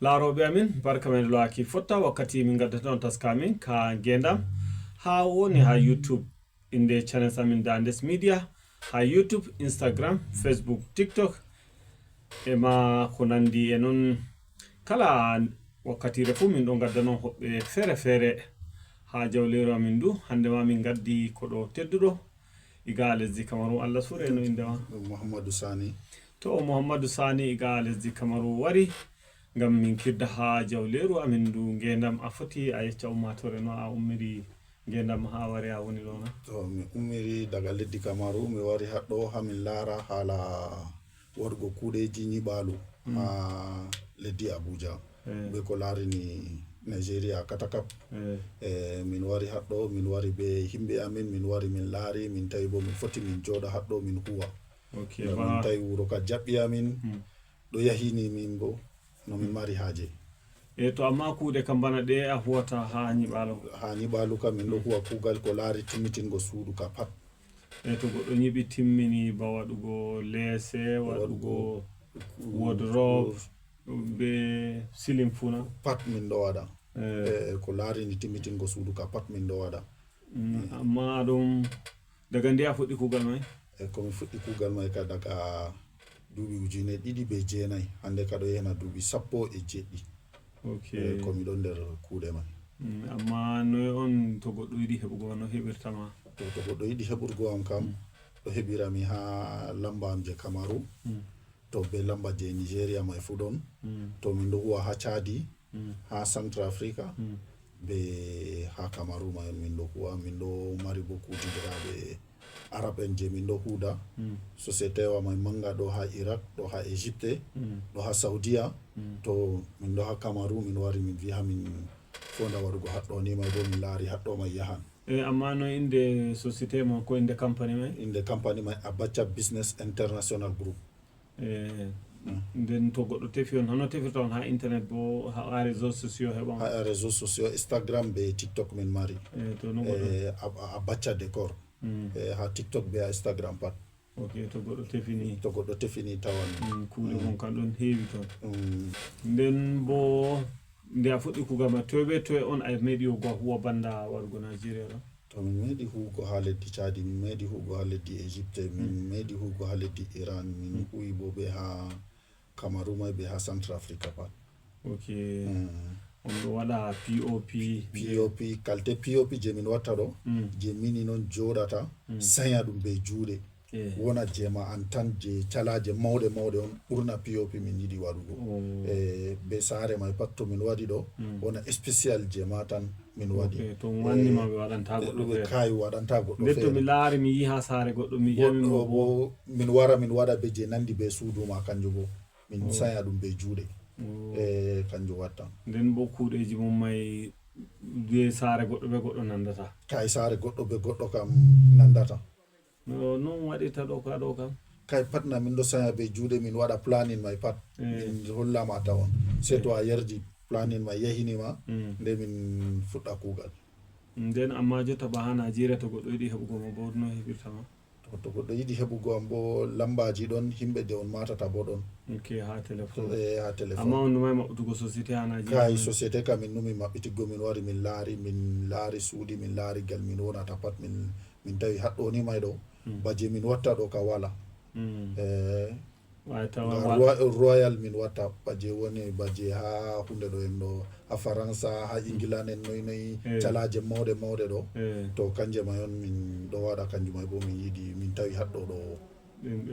laaroɓe amin barka men loaki fotta wakkati min gaddata on taskamin ka gendam ha woni ha YouTube inde channel amin Dandes Media ha YouTube, Instagram, Facebook, TikTok e ma ko nandi e non kala wakkatire fu min ɗon gadda non hoɓɓe fere fere ha jawleru amin du hande ma min gaddi ko ɗo tedduɗo iga lesdi Kamaru. Allah sure no indema Muhammadu Sani. To Muhammadu Sani iga lesdi Kamaru wari ngam min kirda ha jawleru amin du ngendam a foti a yecca ummatore no a ummiri ngendam ha wari a woni ɗona. To mi ummiri daga leddi Kamaru mi wari haɗɗo ha min lara hala waɗugo kuɗeji nyiɓalu ha leddi Abuja be ko larini Nigeria katakap. Min wari haɗɗo min wari be himɓe amin min wari min laari min tawi bo min foti min joɗa haɗɗo min huwa. Min tawi wuro ka jaɓɓi amin ɗo yahini min bo no min mari haaje. To amma kuuɗe kam bana ɗe a huwata ha nyiɓalu kam min ɗo huwa kuugal ko laari timmitingo suudu ka pat. To goɗɗo nyiɓi timmini ba waɗugo leese waɗugo wardrobe be silim funa pat min ɗo waɗa. Ko laarini timmitingo suudu ka pat min ɗo waɗa. Amma ɗum daga nde a fuɗɗi kuugal mai? Komi fuɗɗi kuugal mai ka daga duuɓi ujune ɗiɗi be jeenayi hande ka ɗo yehna duuɓi 17. Komi ɗon nder kuuɗe mai. Amma noy on to goɗɗo yiɗi heɓugo no heɓirtama? To goɗɗo yiɗi heɓurgo am kam ɗo heɓirami ha lamba am je Kamaru to be lamba je Nigeria mai fu ɗon. To min ɗo huwa ha Chadi ha Centrafrica be ha Kamaru mai min ɗo huwa. Min ɗo mari bo kutidiraɓe Arab en je min ɗo huuda. Société wa mai manga ɗo ha Iraq ɗo ha Egypte ɗo ha Saudia. To min ɗo ha Kamaru min wari min wi ha min fonda waɗugo haɗɗo ni mai bo min laari haɗɗo mai yahan. Amma no inde société mo ko inde company mai? Inde company mai Abacha Business International Group. Nden to goɗɗo tefi on hono tefirta on ha internet bo ha réseaux sociaux heɓon? Ha réseaux sociaux Instagram be TikTok min mari. To no goɗɗo Abacha Décor. Ha TikTok be Instagram pat. To goɗɗo tefini tawan kuuɗe mon kam ɗon heewi toon. Nden bo nde a fuɗɗi kuugal ma toye be toye on a meeɗi hugo huwa banda waɗugo Nigeria ɗo? To min meeɗi huugo ha leddi Chadi, min meeɗi huugo ha leddi Egypte, min meeɗi huugo ha leddi Iran, min huwi bo be ha Kamaru mai be ha Centrafrica pat. On ɗo waɗa POP kalte POP je min watta ɗo je mini noon joɗata sanya ɗum be juuɗe wona jema an tan je calaje mawɗe on ɓurna POP min yiɗi waɗugo. Be saare mai pat to min waɗi ɗo wona spécial je ma tan min waɗi. To wannima ɓe waɗanta goɗɗo feere? Kai waɗanta goɗɗo feere. To mi laari mi yi ha saare goɗɗo mi ƴamimo bo min wara min waɗa be je nandi be suudu ma kanjum bo min saya ɗum be juuɗe. Kanjum watta. Nden bo kuuɗeji mum mai be saare goɗɗo be goɗɗo nandata? Kai saare goɗɗo be goɗɗo kam nandata. Non waɗirta ɗo kam? Kai pat na min ɗo saya be juuɗe min waɗa planning mai pat min hollama tawon sei to a yerdi planning mai yahinima nde min fuɗɗa kuugal. Nden amma jotta ba ha Nigeria to goɗɗo yiɗi heɓugo mo bo no heɓirtama? To goɗɗo yiɗi heɓugo am bo lambaji ɗon himɓe je on matata bo ɗon. Ha téléphone. Ha téléphone. Amma on numai maɓɓutugo société ha Nigeria? Kai société kam min numi maɓɓitiggo min wari min laari suudi min laari gal min wonata pat min tawi haɗɗo ni mai ɗo baje min watta ɗo ka wala. Royal min watta baje woni baje ha hunde ɗo en ɗo ha Faransa ha England en noyi calaje mawɗe ɗo to kanje mai on min ɗo waɗa kanjum mai bo min yiɗi min tawi haɗɗo ɗo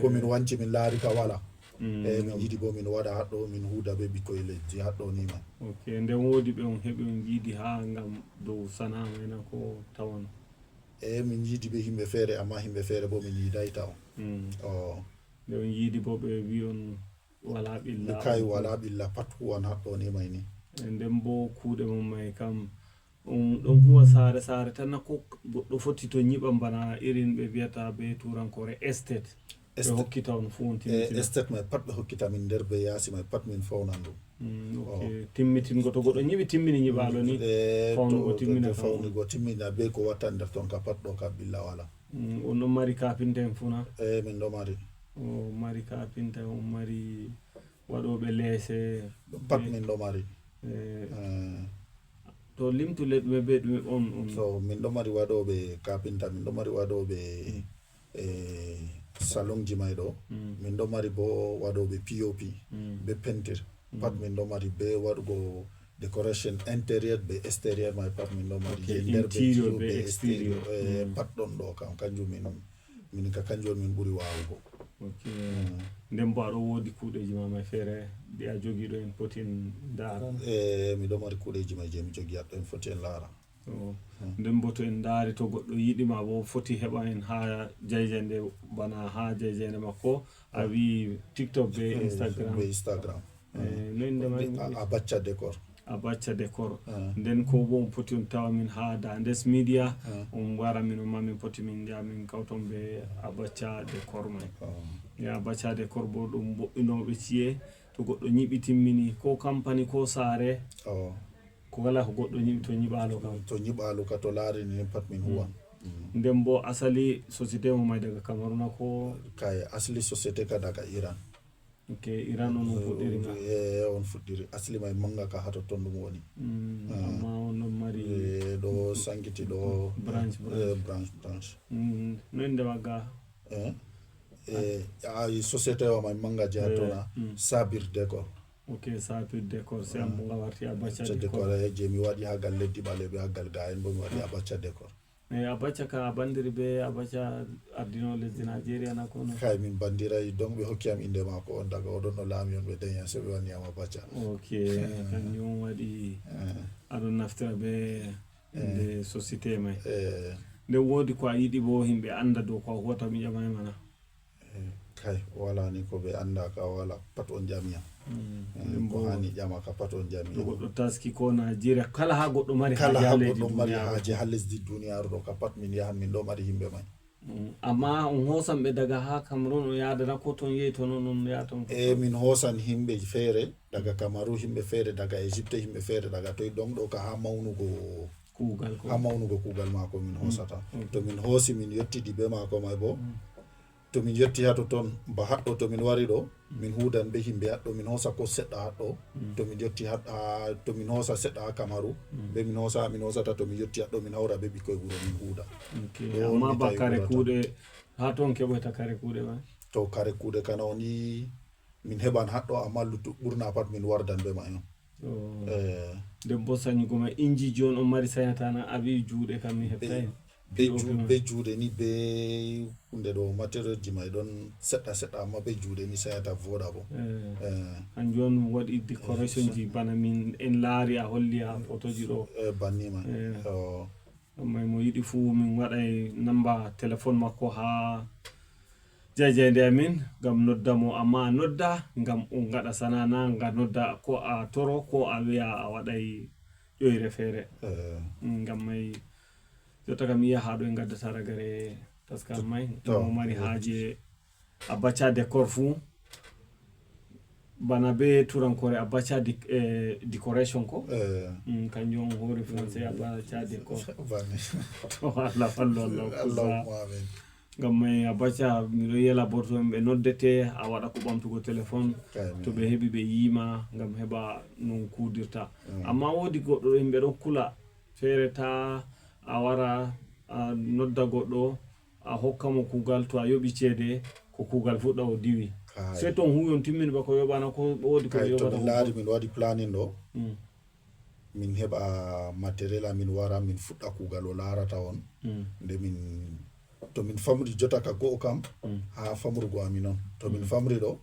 ko min wanci min laari ka wala. Min yiɗi bo min waɗa haɗɗo min huuda be ɓikkoye lesdi haɗɗo ni mai. Nden woodi ɓe on heɓi on yiidi ha ngam dow sana'a mai na ko tawan? Min yiidi be himɓe feere amma himɓe feere bo min yiiday taw. Nde on yiidi bo ɓe wi on wala ɓilla? Kai wala ɓilla pat huwan haɗɗo ni mai ni. Nden bo kuuɗe mum mai kam on ɗon huwa saare tan ko goɗɗo foti to nyiɓan bana irin ɓe wiyata be turankore estate ɓe hokkita on fu on timmitina? Estate mai pat ɓe hokkita min nder be yaasi mai pat min fawnan ɗum. Timmitingo to goɗɗo nyiɓi timmini nyiɓalo ni fawnugo timmina be ko watta nder ton ka pat ɗo ka ɓilla wala. On ɗon mari kapinta en funa? Min ɗo mari. Mari kapinta on mari waɗoɓe leese pat min ɗo mari to limtule ɗume be ɗume on so min ɗo mari waɗoɓe kapinta, min ɗo mari waɗoɓe salon ji may ɗo, min ɗo mari bo waɗoɓe POP be peinture, pat min ɗo mari be waɗugo decoration intérieur be extérieur may pat min ɗo mari je nder be extérieur pat ɗon ɗo kam kanjum min ka kanjum min ɓuri wawugo. nden bo aɗo woodi kuuɗeji ma may feere ɗi a jogiiɗo en poti en ndaara miɗo mari kuuɗeji may je mi jogii haɗɗo en foti en laara. nden bo to en ndaari to goɗɗo yiɗima bo foti heɓa en ha jaydende bana ha jaydende makko a wi TikTok be Instagram no indemay Abacha Décor. Abacha Décor. nden ko bo on poti on tawa min ha Dandes Media on wara min o ma min poti min nja min kawton be Abacha Décor may ya Abacha Décor bo ɗum boɓɓinoɓe ci'e to goɗɗo ñiɓi timmini ko company ko saare ko wala ko goɗɗo ñiɓi to ñiɓalo kam to ñiɓalo ka to laarini ni pat min huwan. nden bo asali société mo may daga Cameroun ko kay asli société ka daga Iran. Iran on fuɗɗiri on fuɗɗiri asli may manga ka hato ton ɗum woni amma on ɗon mari ɗo sankiti ɗo branche no inde magga société o may manga je hattona Sabir Décor. Sabir Décor c'est am nga warti Abacha Décor je mi waɗi ha gal leddi ɓaleɓe ha gal ga en bo mi waɗi Abacha Décor. Abacha ka bandiri be Abacha ardino lesdi Nigeria na kono kay min bandiray donc ɓe hokki am inde mako on daga oɗon no laami on ɓe daña so ɓe wanni am Abacha. Kanjum waɗi aɗon naftira be inde société may nde woodi ko a yiɗi bo himɓe anda dow ko a huwata mi ƴamay mana kay wala ni ko ɓe anda ka wala pat on jamiya ko hani ƴama ka pat on jamiya goɗɗo taski ko Nigeria kala ha goɗɗo mari haaje ha lesdi duniyaru ɗo ka pat min yahan min ɗo mari yimɓe may amma on hoosan ɓe daga ha Cameroun o yadana ko ton yehi to noon on yaton min hoosan himɓe feere daga Cameroun himɓe feere daga Égypte himɓe feere daga toye ɗon ɗo ka ha mawnugo kuugal maako min hoosata to min hoosi min yettidi be maako may bo to min yetti hato ton ba haɗɗo to min wari ɗo min huudan be himɓe haɗɗo min hoosa ko seɗɗa haɗɗo to min yetti to min hoosa seɗɗa ha Kamaru be min hoosata to min yetti haɗɗo min hawra be ɓikkoye wuro min huuda amma ba kare kuuɗe ha ton keɓoyta kare kuuɗe ma to kare kuuɗe kana on yi min heɓan haɗɗo amma luttu ɓurna pat min wardan be ma on nden bo sañugo ma inji joni on mari sañatana abi juuɗe kam mi heɓtay be juuɗe ni be hunde ɗo matériel ji may ɗon seɗɗa amma be juuɗe ni sayata voɗa bo hanjum on waɗi décoration ji bana min en laari a holli ha photo ji ɗo banni ma may mo yiɗi fuu min waɗay namba téléphone makko ha jajede amin ngam nodda mo amma nodda ngam on gaɗa sanana nga nodda ko a toro ko a wiya a waɗay ƴoyre feere ngam may jotta kam yiya ha ɗo en gaddata ragare taskam may mo mari haaje Abacha Décor fuu bana be turankore Abacha décoration ko kanjum on hoore français Abacha Décor to Allah fallo Allah ngam may Abacha miɗo yela borto ɓe noddete a waɗa ko ɓamtugo téléphone to ɓe heɓi ɓe yiima ngam heɓa non kuudirta amma woodi goɗɗo yimɓe ɗo kula feere ta a wara a nodda goɗɗo a hokka mo kuugal to a yoɓi ceede ko kuugal fuɗɗa o diwi sey to on huwi on timmini bako yoɓana ko woodi ko yoɓata to min laari min waɗi planning ɗo min heɓa matériel amin wara min fuɗɗa kuugal o laarata on nde min to min famri jota ka go'o kam ha famrugo amin on to min famri ɗo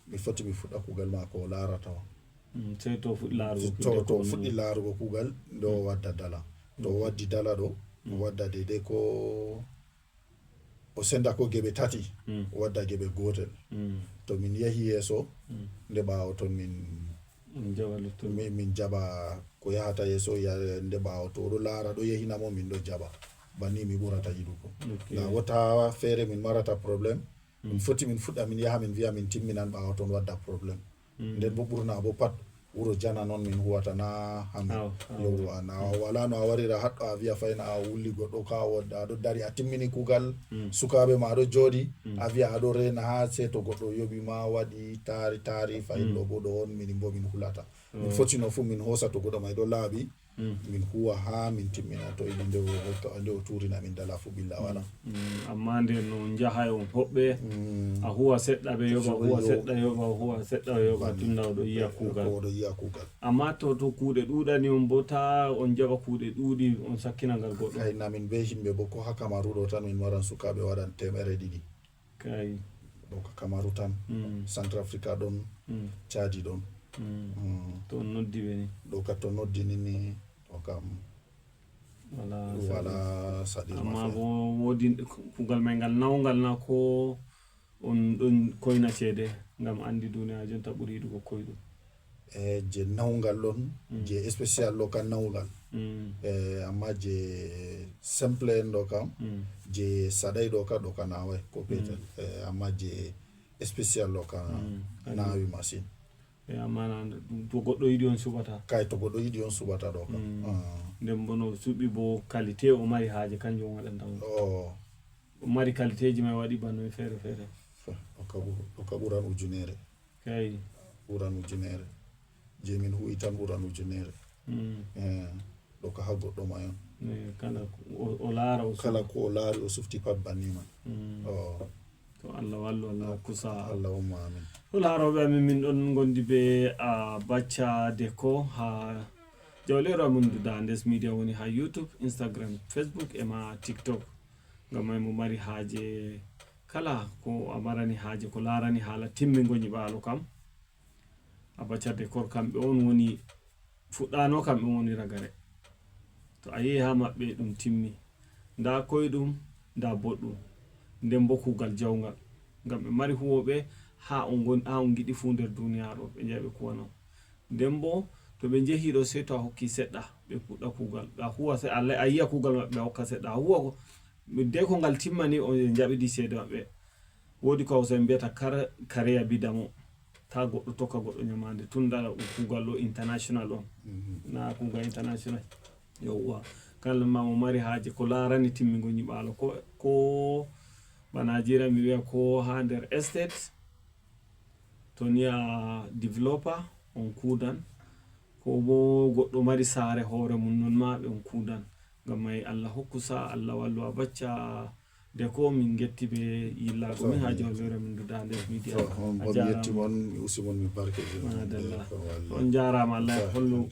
mi foti mi fuɗɗa kuugal ma ko o laarata on sey to fuɗɗi laarugo kuugal nde o wadda dala to o waddi dala ɗo o wadda deydey ko o senda ko geɓe tati o wadda geɓe gotel to min yahi yeeso nde ɓaawo ton min jaɓa ko yahata yeeso nde ɓaawo to oɗo laara ɗo yahinamo min ɗo jaɓa banni mi ɓurata yiɗugo na wota feere min marata probléme min foti min fuɗɗa min yaha min wiya min timminan ɓaawo ton wadda probléme nden bo ɓurna bo pat wuro jana noon min huwata na hami yowwa na wala no a warira haɗɗo a wiya fayna a wulli goɗɗo ka wodda aɗo dari a timmini kugal sukaɓe ma aɗo jooɗi a wiya aɗo rena ha se to goɗɗo yoɓi ma waɗi taari fayin ɗo bo ɗo on min bo min hulata min fotino fu min hosa to goɗɗo may ɗo laaɓi min huwa ha min timmina to iɗi nde o turina min dala fu billa wala amma nde no jahay on hoɓɓe a huwa seɗɗa ɓe yoɓa huwa seɗɗa yoɓa huwa seɗɗa yoɓa tunna oɗo yiya kuugal amma to kuuɗe ɗuuɗani on bo ta on jaɓa kuuɗe ɗuuɗi on sakkina ngal goɗɗo kayna min be himɓe bo ko ha Kamaru ɗo tan min waran sukaɓe waɗan 200 kay ɗo ka Kamaru tan Centrafrica ɗon Chadi ɗon to on noddi ɓe ni ɗo ka to noddini ni o kam wala saɗirma amma bo woodi kuugal may ngal nawgal na ko on ɗon koyna ceede ngam andi duniya jonta ɓuri yiɗugo koyɗum je nawgal ɗon je spécial ɗo kam nawgal amma je simple en ɗo kam je saɗay ɗo ka naway ko petel amma je spécial ɗo ka nawi machine amma to goɗɗo yiɗi on suɓata kay to goɗɗo yiɗi on suɓata ɗo kam nden bo no suɓi bo qualité o mari haaje kanjum waɗanta o mari qualité ji may waɗi banno feere feere ɗo ka ɓuran ujunere kay ɓuran ujunere je min huwi tan ɓuran ujunere ɗo ka ha goɗɗo may on kala o laara kala ko o laari o sufti pat bannima to Allah wallu Allah kusa Allahumma amin laaroɓe amin min ɗon gondi be Abacha Deco ha jawleero amin Dandes Media woni ha YouTube, Instagram, Facebook e ma TikTok ngam may mo mari haaje kala ko a marani haaje ko laarani haala timmingo nyiɓaalo kam Abacha Deco kamɓe on woni fuɗɗano kamɓe woni ragare to a yehi ha maɓɓe ɗum timmi nda koyɗum nda boɗɗum nden bo kuugal jawngal ngam ɓe mari huwoɓe ha on giɗi fu nder duniyaru ɓe jaɓe kuwano nden bo to ɓe jehiɗo sey to a hokki seɗɗa ɓe puɗɗa kuugal a huwa a yiya kuugal maɓɓe a hokka seɗɗa a huwa de ko ngal timmani o jaɓidi seede maɓɓe woodi ko hawsa en mbiyata kareya bidamo ta goɗɗo tokka goɗɗo nyamande tunda kuugal ɗo international on na kuugal international yowwa kala ma mo mari haaje ko laarani timmingo nyiɓaalo ko banajira mi wiya ko ha nder estate to ni a développeur on kuudan ko bo goɗɗo mari saare hoore mum non ma ɓe on kuudan ngam may Allah hokku sa Allah wallu Abacha Deco min getti ɓe yillago min ha jawleere min Dandes Media on yetti mon mi usi mon mi barke on jarama Allah hollu